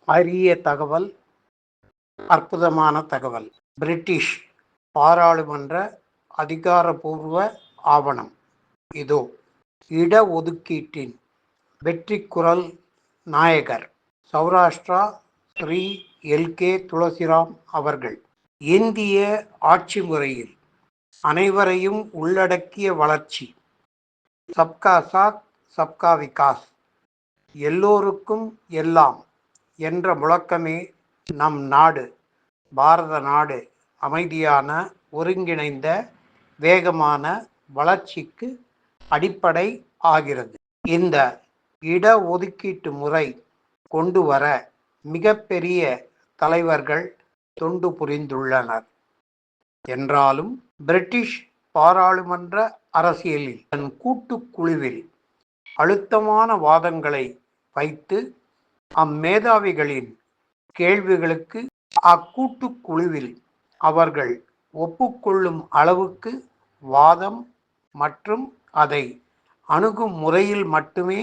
அரிய தகவல், அற்புதமான தகவல். பிரிட்டிஷ் பாராளுமன்ற அதிகாரப்பூர்வ ஆவணம் இதோ. இடஒதுக்கீட்டின் வெற்றி குரல் நாயகர் சௌராஷ்டிரா ஸ்ரீ எல்.கே. துளசிராம் அவர்கள். இந்திய ஆட்சி முறையில் அனைவரையும் உள்ளடக்கிய வளர்ச்சி, சப்கா சாத் சப்கா விகாஸ், எல்லோருக்கும் எல்லாம் என்ற முழக்கமே நம் நாடு, பாரத நாடு அமைதியான, ஒருங்கிணைந்த, வேகமான வளர்ச்சிக்கு அடிப்படை ஆகிறது. இந்த இடஒதுக்கீட்டு முறை கொண்டு வர மிகப்பெரிய தலைவர்கள் தொண்டு புரிந்துள்ளனர் என்றாலும், பிரிட்டிஷ் பாராளுமன்ற அரசியலில் தன் கூட்டுக்குழுவில் அழுத்தமான வாதங்களை வைத்து அம்மேதாவிகளின் கேள்விகளுக்கு அக்கூட்டுக்குழுவில் அவர்கள் ஒப்புக்கொள்ளும் அளவுக்கு வாதம் மற்றும் அதை அணுகும் முறையில் மட்டுமே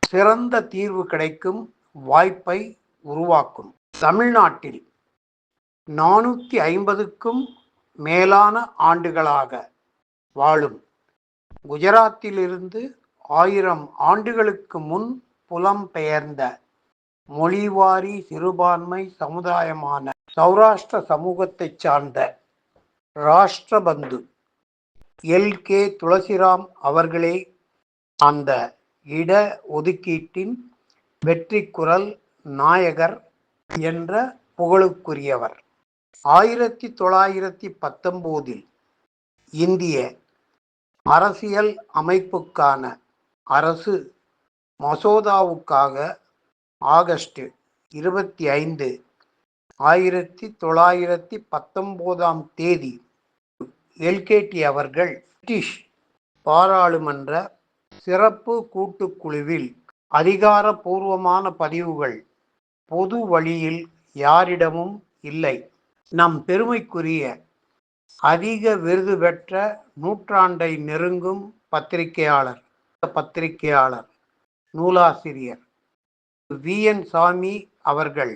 சிறந்த தீர்வு கிடைக்கும் வாய்ப்பை உருவாக்கும். தமிழ்நாட்டில் 450க்கும் மேலான ஆண்டுகளாக வாழும் குஜராத்திலிருந்து 1000 ஆண்டுகளுக்கு முன் புலம்பெயர்ந்த மொழிவாரி சிறுபான்மை சமுதாயமான சௌராஷ்டிர சமூகத்தைச் சார்ந்த ராஷ்டிரபந்து எல்.கே. துளசிராம் அவர்களே அந்த இட ஒதுக்கீட்டின் வெற்றி குரல் நாயகர் என்ற புகழுக்குரியவர். 1919 இந்திய அரசியல் அமைப்புக்கான அரசு மசோதாவுக்காக ஆகஸ்ட் 25, 1919 எல்.கே.டி. அவர்கள் பிரிட்டிஷ் பாராளுமன்ற சிறப்பு கூட்டுக்குழுவில் அதிகாரப்பூர்வமான பதிவுகள் பொது வழியில் யாரிடமும் இல்லை. நம் பெருமைக்குரிய அதிக விருது பெற்ற நூற்றாண்டை நெருங்கும் பத்திரிகையாளர், நூலாசிரியர் வி.என். சாமி அவர்கள்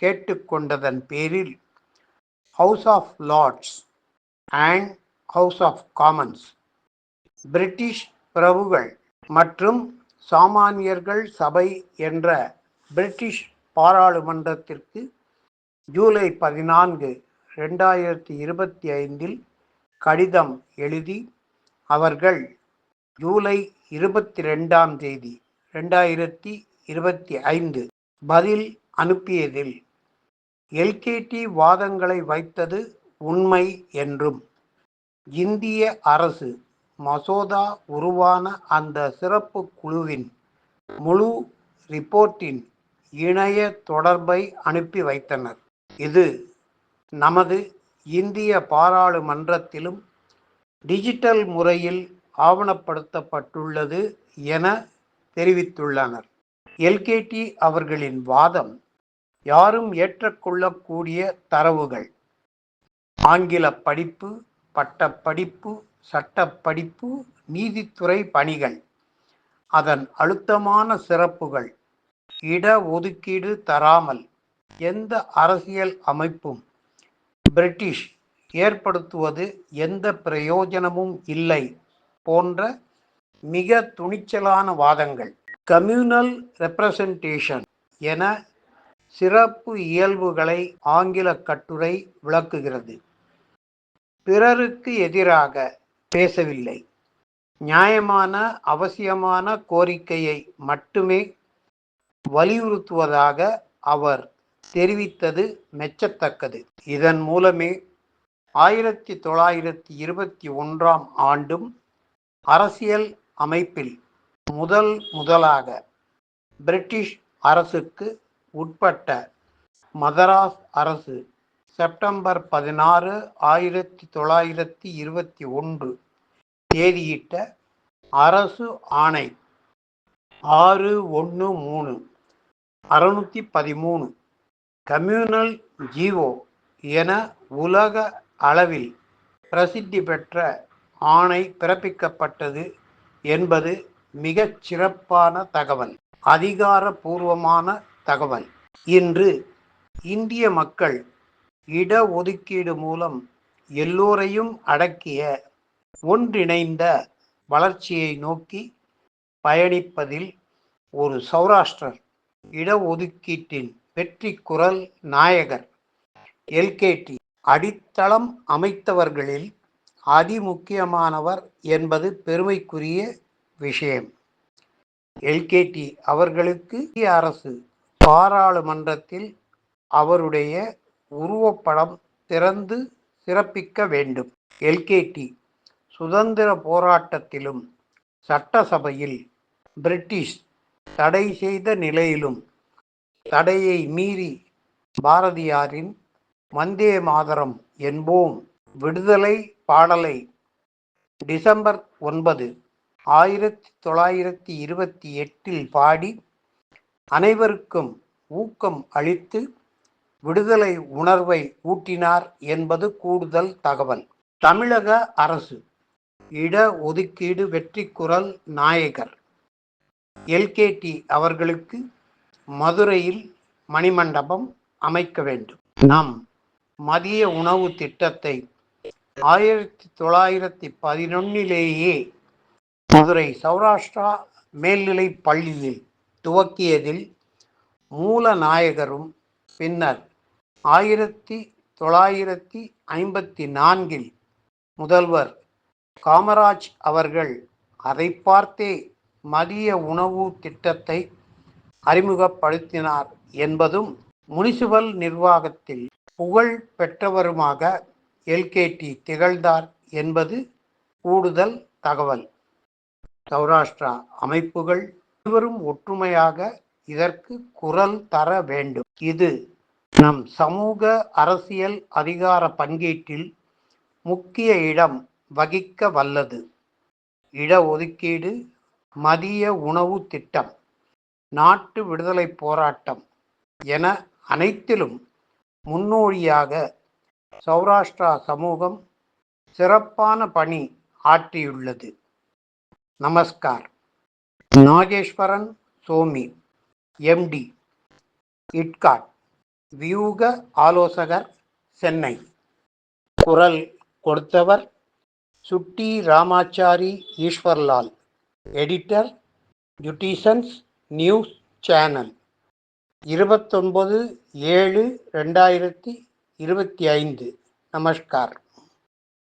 கேட்டுக்கொண்டதன் பேரில் House of Lords and House of Commons, British பிரபுகள் மற்றும் சாமானியர்கள் சபை என்ற பிரிட்டிஷ் பாராளுமன்றத்திற்கு ஜூலை 14, 2025 கடிதம் எழுதி அவர்கள் ஜூலை 22, 2025 பதில் அனுப்பியதில் எல்.கே.டி. வாதங்களை வைத்தது உண்மை என்றும், இந்திய அரசு மசோதா உருவான அந்த சிறப்பு குழுவின் முழு ரிப்போர்ட்டின் இணைய தொடர்பை அனுப்பி வைத்தனர். இது நமது இந்திய பாராளுமன்றத்திலும் டிஜிட்டல் முறையில் ஆவணப்படுத்தப்பட்டுள்ளது என தெரிவித்துள்ளனர். எல்.கே.டி. அவர்களின் வாதம் யாரும் ஏற்றுக்கொள்ளக்கூடிய தரவுகள், ஆங்கில படிப்பு, பட்டப்படிப்பு, சட்டப்படிப்பு, நீதித்துறை பணிகள், அதன் அழுத்தமான சிறப்புகள், இட ஒதுக்கீடு தராமல் எந்த அரசியல் அமைப்பும் பிரிட்டிஷ் ஏற்படுத்துவது எந்த பிரயோஜனமும் இல்லை போன்ற மிக துணிச்சலான வாதங்கள். கம்யூனல் ரெப்ரசன்டேஷன் என சிறப்பு இயல்புகளை ஆங்கில கட்டுரை விளக்குகிறது. பிறருக்கு எதிராக பேசவில்லை, நியாயமான அவசியமான கோரிக்கையை மட்டுமே வலியுறுத்துவதாக அவர் தெரிவித்தது மெச்சத்தக்கது. இதன் மூலமே 1921 ஆண்டும் அரசியல் அமைப்பில் முதலாக பிரிட்டிஷ் அரசுக்கு உட்பட்ட மதராஸ் அரசு செப்டம்பர் 16, 1921 தேதியிட்ட அரசு ஆணை 613/613 கம்யூனல் ஜீவோ என உலக அளவில் பிரசித்தி பெற்ற ஆணை பிறப்பிக்கப்பட்டது என்பது மிகச் சிறப்பான தகவல், அதிகாரப்பூர்வமான தகவல். இன்று இந்திய மக்கள் இடஒதுக்கீடு மூலம் எல்லோரையும் அடக்கிய ஒன்றிணைந்த வளர்ச்சியை நோக்கி பயணிப்பதில் ஒரு சௌராஷ்டிரர் இடஒதுக்கீட்டின் வெற்றி குரல் நாயகர் எல்கேடி அடித்தளம் அமைத்தவர்களில் அதிமுக்கியமானவர் என்பது பெருமைக்குரிய விஷயம். எல்கேடி அவர்களுக்கு அரசு பாராளுமன்றத்தில் அவருடைய உருவப்படம் திறந்து சிறப்பிக்க வேண்டும். எல்கேடி சுதந்திர போராட்டத்திலும் சட்டசபையில் பிரிட்டிஷ் தடை செய்த நிலையிலும் தடையை மீறி பாரதியாரின் வந்தே மாதரம் என்போம் விடுதலை பாடலை டிசம்பர் 9, 1928 பாடி அனைவருக்கும் ஊக்கம் அளித்து விடுதலை உணர்வை ஊட்டினார் என்பது கூடுதல் தகவல். தமிழக அரசு இடஒதுக்கீடு வெற்றி குரல் நாயகர் எல்கேடி அவர்களுக்கு மதுரையில் மணிமண்டபம் அமைக்க வேண்டும். நம் மதிய உணவு திட்டத்தை 1911 மதுரை சௌராஷ்டிரா மேல்நிலை பள்ளியில் துவக்கியதில் மூலநாயகரும் பின்னர் 1954 முதல்வர் காமராஜ் அவர்கள் அதை பார்த்தே மதிய உணவு திட்டத்தை அறிமுகப்படுத்தினார் என்பதும் முனிசிபல் நிர்வாகத்தில் புகழ் பெற்றவருமாக எல்கேடி திகழ்ந்தார் என்பது கூடுதல் தகவல். சௌராஷ்டிரா அமைப்புகள் அனைவரும் ஒற்றுமையாக இதற்கு குரல் தர வேண்டும். இது நம் சமூக அரசியல் அதிகார பங்கீட்டில் முக்கிய இடம் வகிக்க வல்லது. இடஒதுக்கீடு, மதிய உணவு திட்டம், நாட்டு விடுதலை போராட்டம் என அனைத்திலும் முன்னோடியாக சௌராஷ்டிரா சமூகம் சிறப்பான பணி ஆற்றியுள்ளது. நமஸ்கார். நாகேஸ்வரன் சோமி, MD, இட்காட், வியூக ஆலோசகர், சென்னை. குரல் கொடுத்தவர் சுட்டி ராமாச்சாரி ஈஸ்வர்லால், எடிட்டர், ஜுட்டிஷன்ஸ் நியூஸ் சேனல், 29/7/2025. நமஸ்கார்.